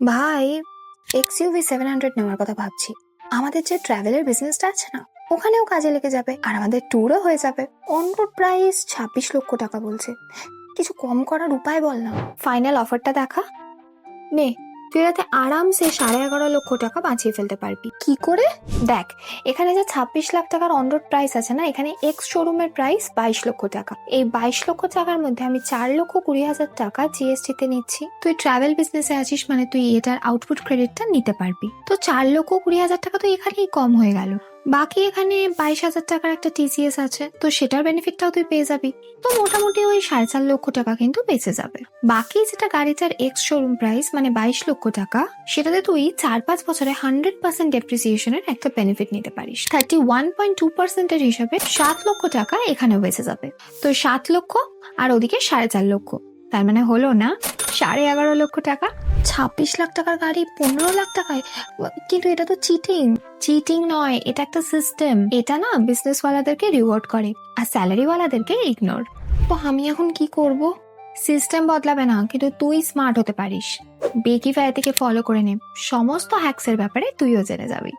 ভাই, XUV 700 নেওয়ার কথা ভাবছি। আমাদের যে ট্রাভেলের বিজনেসটা আছে না, ওখানেও কাজে লেগে যাবে আর আমাদের ট্যুরও হয়ে যাবে। অন রোড প্রাইস 26 লক্ষ টাকা বলছে। কিছু কম করার উপায় বল না। ফাইনাল অফারটা দেখা। নে, তুই রাতে আরামসে 11.5 লক্ষ টাকা বাঁচিয়ে ফেলতে পারবি। কি করে? দেখ, এখানে যে 26 লাখ টাকার অন রোড প্রাইস আছে না, এখানে এক্স শোরুমের প্রাইস 22 লক্ষ টাকা। এই 22 লক্ষ টাকার মধ্যে আমি 4,20,000 টাকা জিএসটি তে নিচ্ছি। তুই ট্রাভেল বিজনেসে আছিস মানে তুই এটার আউটপুট ক্রেডিটটা নিতে পারবি। তো 4,20,000 টাকা তো এখানেই কম হয়ে গেল। বাকি এখানে 22,000 টাকার একটা টিসিএস আছে, তো সেটার বেনিফিটটাও তুই পেয়ে যাবি। তো মোটামুটি ওই 4.5 লক্ষ টাকা কিন্তু বেঁচে যাবে। বাকি যেটা গাড়িটার এক্স শোরুম প্রাইস মানে 22 লক্ষ টাকা, সেটাতে তুই 4-5 বছরে 100% ডেপ্রিসিয়েশনের একটা বেনিফিট নিতে পারিস। 31.2% হিসাবে 7 লক্ষ টাকা এখানেও বেঁচে যাবে। তো 7 লক্ষ আর ওদিকে 4.5 লক্ষ, তার মানে হলো না 11.5 লক্ষ টাকা। 26 লাখ টাকার গাড়ি 15 লাখ টাকায়? কিন্তু এটা তো চিটিং নয়, এটা একটা সিস্টেম। এটা না বিজনেস ওয়ালাদেরকে রিওয়ার্ড করে আর স্যালারি ওয়ালাদেরকে ইগনোর। তো আমি এখন কি করব? সিস্টেম বদলাবে না, কিন্তু তুই স্মার্ট হতে পারিস। বেকিফাই থেকে ফলো করে নে, সমস্ত হ্যাকসের ব্যাপারে তুইও জেনে যাবি।